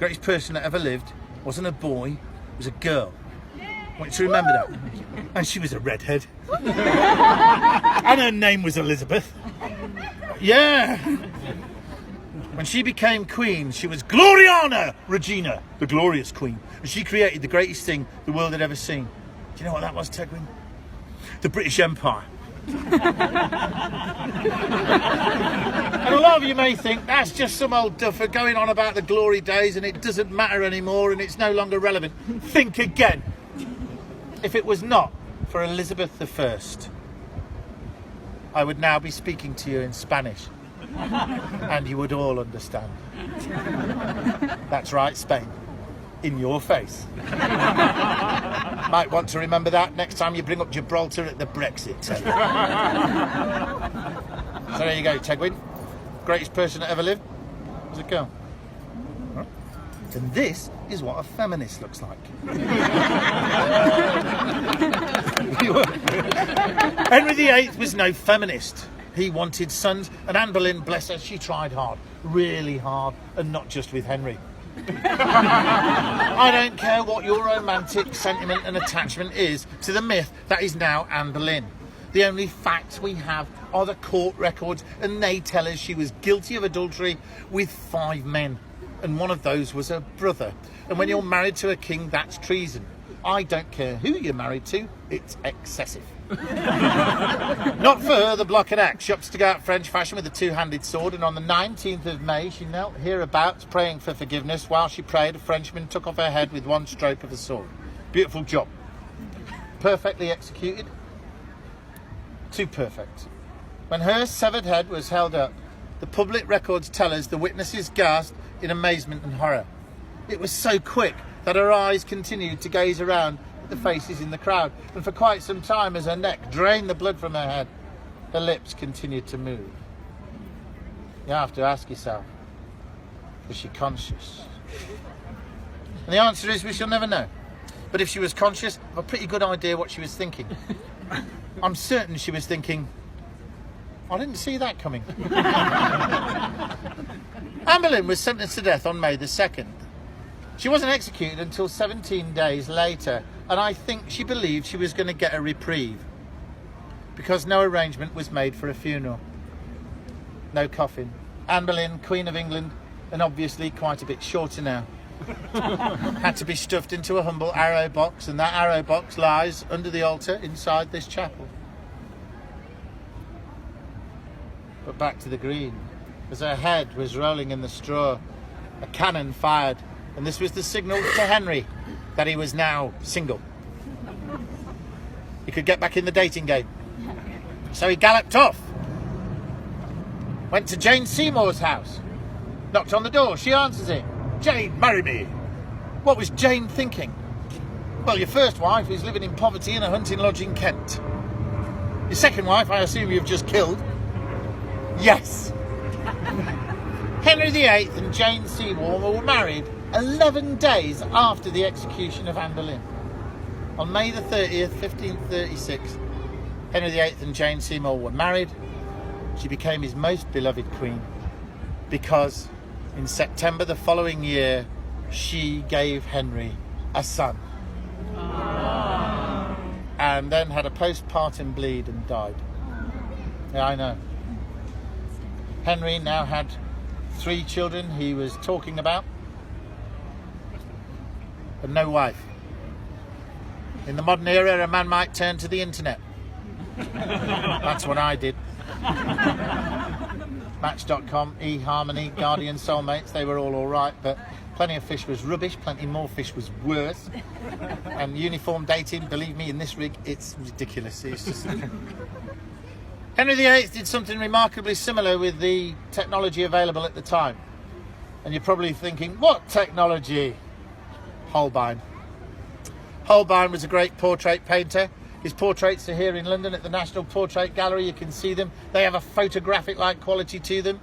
greatest person that ever lived wasn't a boy, it was a girl. I want you to remember that. And she was a redhead. And her name was Elizabeth. Yeah. When she became queen, she was Gloriana Regina, the glorious queen. And she created the greatest thing the world had ever seen. Do you know what that was, Tegwin? The British Empire. And a lot of you may think that's just some old duffer going on about the glory days and it doesn't matter anymore and it's no longer relevant. Think again. If it was not for Elizabeth I, I would now be speaking to you in Spanish and you would all understand. That's right, Spain. In your face. Might want to remember that next time you bring up Gibraltar at the Brexit table. So there you go, Tegwin. Greatest person that ever lived was a girl. Right. And this is what a feminist looks like. Henry VIII was no feminist. He wanted sons, and Anne Boleyn, bless her, she tried hard, really hard, and not just with Henry. I don't care what your romantic sentiment and attachment is to the myth that is now Anne Boleyn. The only facts we have are the court records, and they tell us she was guilty of adultery with 5 men, and one of those was her brother. And when you're married to a king, that's treason. I don't care who you're married to, it's excessive. Not for her, the block and axe. She opts to go out French fashion with a 2-handed sword, and on the 19th of May she knelt hereabouts praying for forgiveness. While she prayed, a Frenchman took off her head with one stroke of a sword. Beautiful job. Perfectly executed. Too perfect. When her severed head was held up, the public records tell us the witnesses gasped in amazement and horror. It was so quick that her eyes continued to gaze around at the faces in the crowd, and for quite some time, as her neck drained the blood from her head, her lips continued to move. You have to ask yourself, was she conscious? And the answer is we shall never know. But if she was conscious, I have a pretty good idea what she was thinking. I'm certain she was thinking, I didn't see that coming. Anne Boleyn was sentenced to death on May the 2nd. She wasn't executed until 17 days later, and I think she believed she was going to get a reprieve because no arrangement was made for a funeral. No coffin. Anne Boleyn, Queen of England, and obviously quite a bit shorter now, had to be stuffed into a humble arrow box, and that arrow box lies under the altar inside this chapel. But back to the Green. As her head was rolling in the straw, a cannon fired, and this was the signal to Henry that he was now single. He could get back in the dating game. So he galloped off. Went to Jane Seymour's house. Knocked on the door. She answers it. Jane, marry me. What was Jane thinking? Well, your first wife is living in poverty in a hunting lodge in Kent. Your second wife, I assume you've just killed. Yes. Henry VIII and Jane Seymour were married 11 days after the execution of Anne Boleyn. On May the 30th, 1536, Henry VIII and Jane Seymour were married. She became his most beloved queen because in September the following year, she gave Henry a son. Aww. And then had a postpartum bleed and died. Yeah, I know. Henry now had 3 children he was talking about, but no wife. In the modern era, a man might turn to the internet. That's what I did. Match.com, eHarmony, Guardian, Soulmates, they were all right, but Plenty of Fish was rubbish, Plenty More Fish was worse. And uniform dating, believe me, in this rig, it's ridiculous. It's just... Henry VIII did something remarkably similar with the technology available at the time. And you're probably thinking, what technology? Holbein. Holbein was a great portrait painter. His portraits are here in London at the National Portrait Gallery. You can see them. They have a photographic-like quality to them.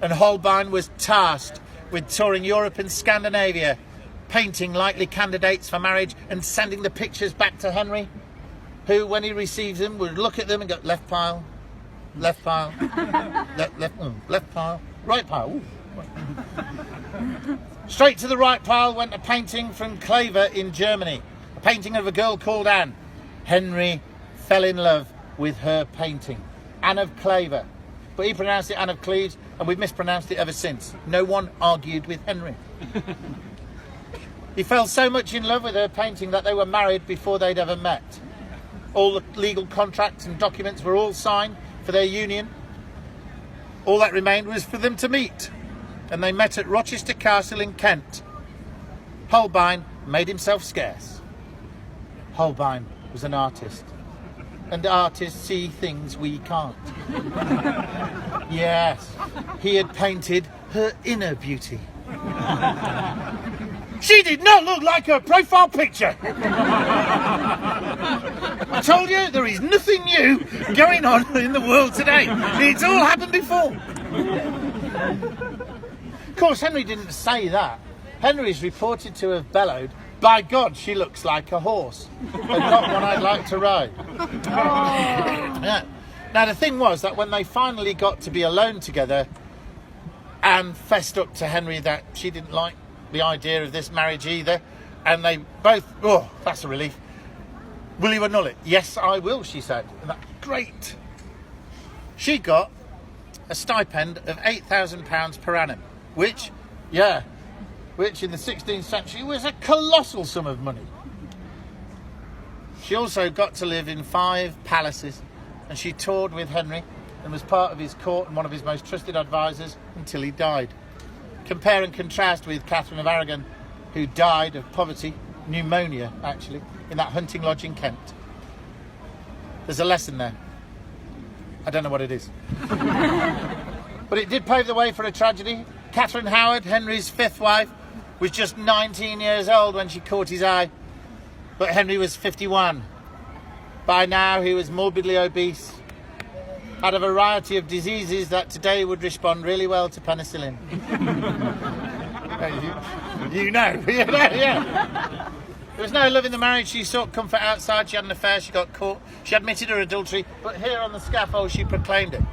And Holbein was tasked with touring Europe and Scandinavia, painting likely candidates for marriage and sending the pictures back to Henry, who, when he receives them, would look at them and go, left pile, left pile, left pile, right pile. Ooh. Straight to the right pile went a painting from Claver in Germany. A painting of a girl called Anne. Henry fell in love with her painting. Anne of Claver. But he pronounced it Anne of Cleves, and we've mispronounced it ever since. No one argued with Henry. He fell so much in love with her painting that they were married before they'd ever met. All the legal contracts and documents were all signed for their union. All that remained was for them to meet. And they met at Rochester Castle in Kent. Holbein made himself scarce. Holbein was an artist. And artists see things we can't. Yes, he had painted her inner beauty. She did not look like her profile picture. I told you, there is nothing new going on in the world today. It's all happened before. Of course, Henry didn't say that. Henry is reported to have bellowed, "By God, she looks like a horse, but not one I'd like to ride." Yeah. Now, the thing was that when they finally got to be alone together, Anne fessed up to Henry that she didn't like the idea of this marriage either, and they both, oh, that's a relief. "Will you annul it?" "Yes, I will," she said. And that's great. She got a stipend of £8,000 per annum, which in the 16th century was a colossal sum of money. She also got to live in 5 palaces, and she toured with Henry and was part of his court and one of his most trusted advisors until he died. Compare and contrast with Catherine of Aragon, who died of poverty, pneumonia actually, in that hunting lodge in Kent. There's a lesson there. I don't know what it is. But it did pave the way for a tragedy. Catherine Howard, Henry's 5th wife, was just 19 years old when she caught his eye. But Henry was 51. By now he was morbidly obese, had a variety of diseases that today would respond really well to penicillin. Yeah. There was no love in the marriage. She sought comfort outside. She had an affair. She got caught. She admitted her adultery. But here on the scaffold she proclaimed it.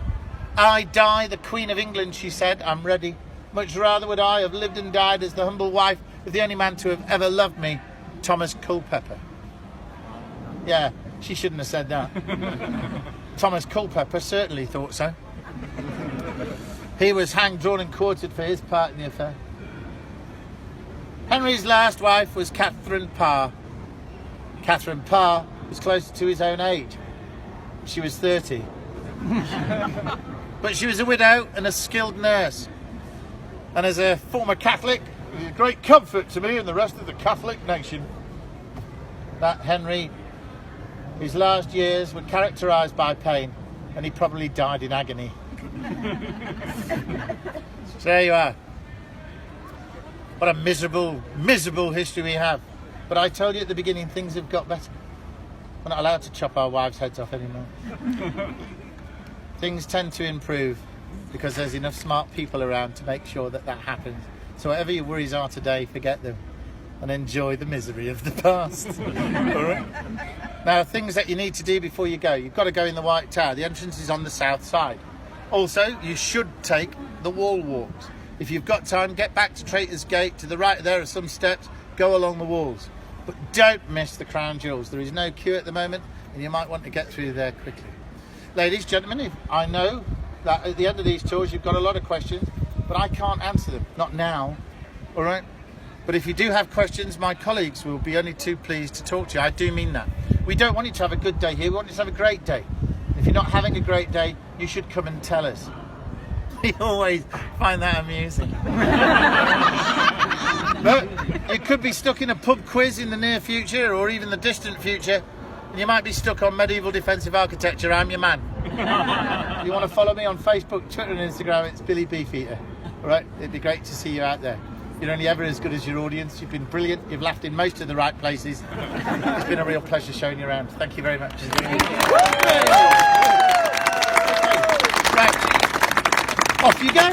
"I die the Queen of England," she said. "I'm ready. Much rather would I have lived and died as the humble wife of the only man to have ever loved me, Thomas Culpeper." Yeah, she shouldn't have said that. Thomas Culpeper certainly thought so. He was hanged, drawn and quartered for his part in the affair. Henry's last wife was Catherine Parr. Catherine Parr was closer to his own age. She was 30. But she was a widow and a skilled nurse. And as a former Catholic, it was a great comfort to me and the rest of the Catholic nation that Henry, his last years were characterised by pain, and he probably died in agony. So there you are. What a miserable, miserable history we have. But I told you at the beginning, things have got better. We're not allowed to chop our wives' heads off anymore. Things tend to improve because there's enough smart people around to make sure that that happens. So whatever your worries are today, forget them and enjoy the misery of the past. All right? Now, things that you need to do before you go. You've got to go in the White Tower. The entrance is on the south side. Also, you should take the wall walks. If you've got time, get back to Traitor's Gate. To the right there are some steps. Go along the walls. But don't miss the crown jewels. There is no queue at the moment, and you might want to get through there quickly. Ladies, gentlemen, I know that at the end of these tours you've got a lot of questions, but I can't answer them. Not now. All right? But if you do have questions, my colleagues will be only too pleased to talk to you. I do mean that. We don't want you to have a good day here. We want you to have a great day. If you're not having a great day, you should come and tell us. We always find that amusing. But you could be stuck in a pub quiz in the near future or even the distant future, and you might be stuck on medieval defensive architecture. I'm your man. If you want to follow me on Facebook, Twitter and Instagram, it's Billy Beefeater. All right? It'd be great to see you out there. You're only ever as good as your audience. You've been brilliant. You've laughed in most of the right places. It's been a real pleasure showing you around. Thank you very much. Right. Off you go.